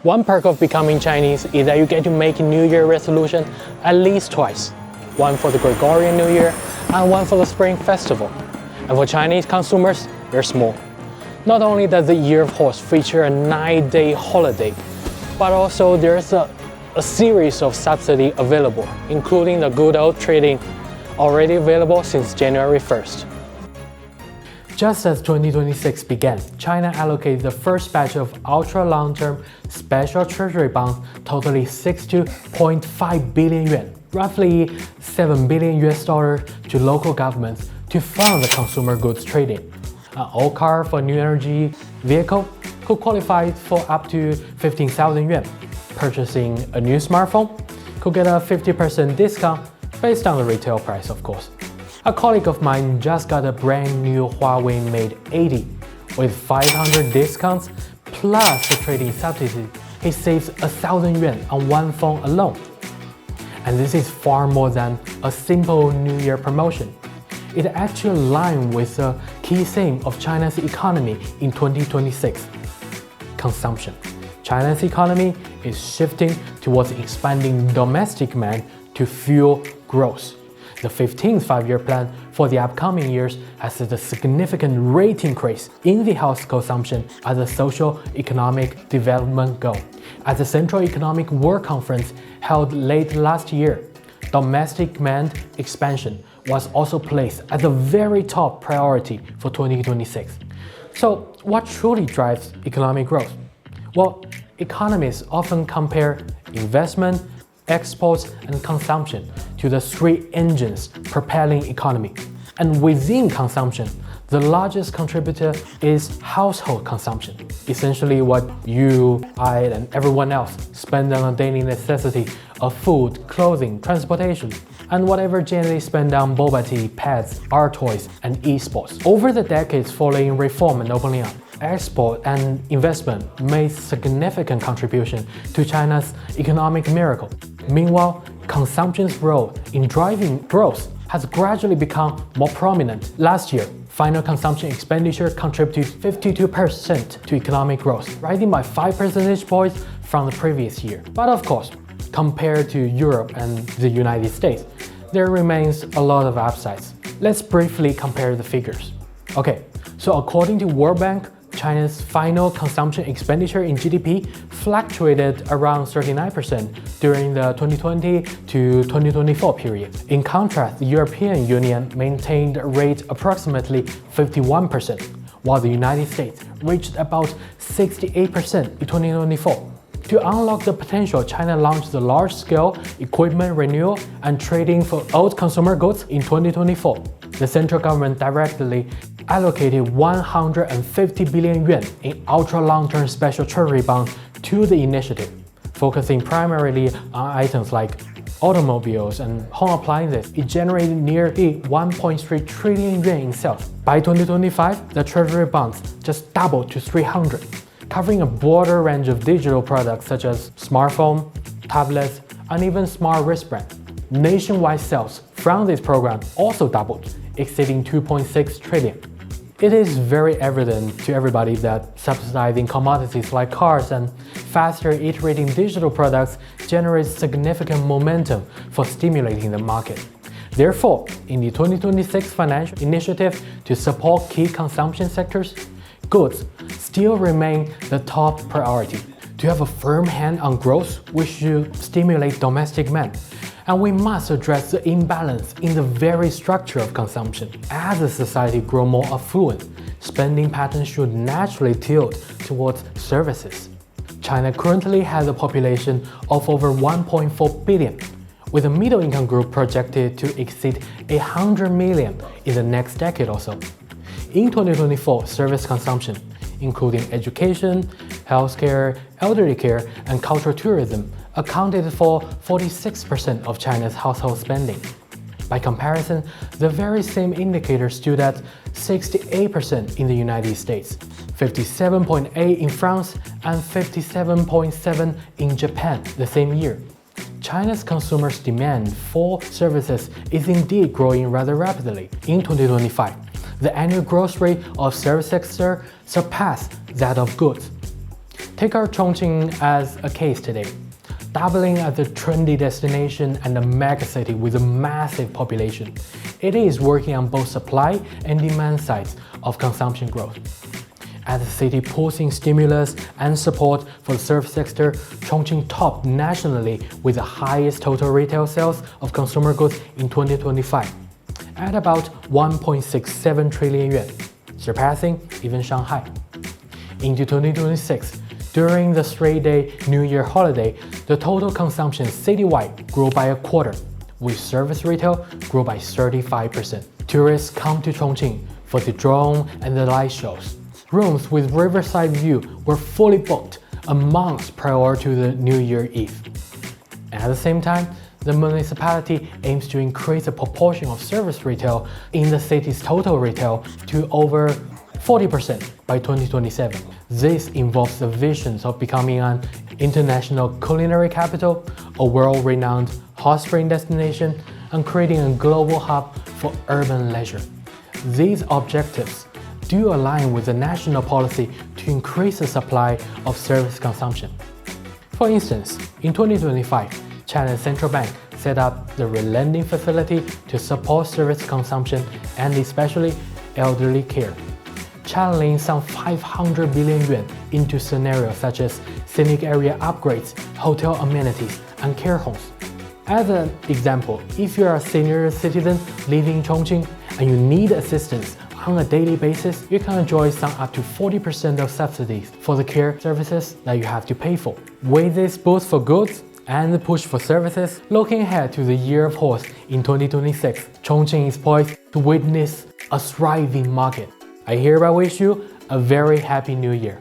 One perk of becoming Chinese is that you get to make a New Year resolution at least twice. One for the Gregorian New Year and one for the Spring Festival. And for Chinese consumers, there's more. Not only does the Year of Horse feature a 9-day holiday, but also there's a series of subsidies available, including the good old trade-in, already available since January 1st. Just as 2026 began, China allocated the first batch of ultra-long-term special treasury bonds totaling 62.5 billion yuan, roughly $7 billion to local governments to fund the consumer goods trading. An old car for a new energy vehicle could qualify for up to 15,000 yuan. Purchasing a new smartphone could get a 50% discount based on the retail price, of course. A colleague of mine just got a brand new Huawei Mate 80 with 500 discounts plus the trading subsidy. He saves 1,000 yuan on one phone alone. And this is far more than a simple New Year promotion. It actually aligns with the key theme of China's economy in 2026: consumption. China's economy is shifting towards expanding domestic demand to fuel growth. The 15th five-year plan for the upcoming years has set a significant rate increase in the household consumption as a socio-economic development goal. At the Central Economic Work Conference held late last year, domestic demand expansion was also placed as a very top priority for 2026. So, what truly drives economic growth? Well, economists often compare investment, exports, and consumption to the three engines propelling economy. And within consumption, the largest contributor is household consumption, essentially what you, I, and everyone else spend on a daily necessity of food, clothing, transportation, and whatever generally spend on boba tea, pets, art toys, and esports. Over the decades following reform and opening up, export and investment made significant contribution to China's economic miracle. Meanwhile, consumption's role in driving growth has gradually become more prominent. Last year, final consumption expenditure contributed 52% to economic growth, rising by 5 percentage points from the previous year. But of course, compared to Europe and the United States, there remains a lot of upsides. Let's briefly compare the figures. Okay, so according to World Bank, China's final consumption expenditure in GDP fluctuated around 39% during the 2020 to 2024 period. In contrast, the European Union maintained a rate approximately 51%, while the United States reached about 68% in 2024. To unlock the potential, China launched the large-scale equipment renewal and trading for old consumer goods in 2024. The central government directly allocated 150 billion yuan in ultra-long-term special treasury bonds to the initiative, focusing primarily on items like automobiles and home appliances. It generated nearly 1.3 trillion yuan in sales. By 2025, the treasury bonds just doubled to 300, covering a broader range of digital products such as smartphones, tablets, and even smart wristbands. Nationwide sales from this program also doubled, exceeding 2.6 trillion. It is very evident to everybody that subsidizing commodities like cars and faster iterating digital products generates significant momentum for stimulating the market. Therefore, in the 2026 financial initiative to support key consumption sectors, goods still remain the top priority. To have a firm hand on growth, we should stimulate domestic demand. And we must address the imbalance in the very structure of consumption. As a society grows more affluent, spending patterns should naturally tilt towards services. China currently has a population of over 1.4 billion, with a middle-income group projected to exceed 100 million in the next decade or so. In 2024, service consumption, including education, healthcare, elderly care, and cultural tourism, accounted for 46% of China's household spending. By comparison, the very same indicator stood at 68% in the United States, 57.8% in France, and 57.7% in Japan the same year. China's consumers' demand for services is indeed growing rather rapidly. In 2025, the annual growth rate of service sector surpassed that of goods. Take our Chongqing as a case today. Doubling as a trendy destination and a megacity with a massive population, it is working on both supply and demand sides of consumption growth. As the city pulls in stimulus and support for the service sector, Chongqing topped nationally with the highest total retail sales of consumer goods in 2025, at about 1.67 trillion yuan, surpassing even Shanghai. Into 2026, during the three-day New Year holiday, the total consumption citywide grew by a quarter, with service retail grew by 35%. Tourists come to Chongqing for the drone and the light shows. Rooms with riverside view were fully booked a month prior to the New Year Eve. At the same time, the municipality aims to increase the proportion of service retail in the city's total retail to over 40% by 2027. This involves the visions of becoming an international culinary capital, a world-renowned hot spring destination, and creating a global hub for urban leisure. These objectives do align with the national policy to increase the supply of service consumption. For instance, in 2025, China's central bank set up the relending facility to support service consumption and especially elderly care, channeling some 500 billion yuan into scenarios such as scenic area upgrades, hotel amenities, and care homes. As an example, if you are a senior citizen living in Chongqing and you need assistance on a daily basis, you can enjoy some up to 40% of subsidies for the care services that you have to pay for. With this boost for goods and the push for services, looking ahead to the Year of Horse in 2026, Chongqing is poised to witness a thriving market. I hereby wish you a very happy new year.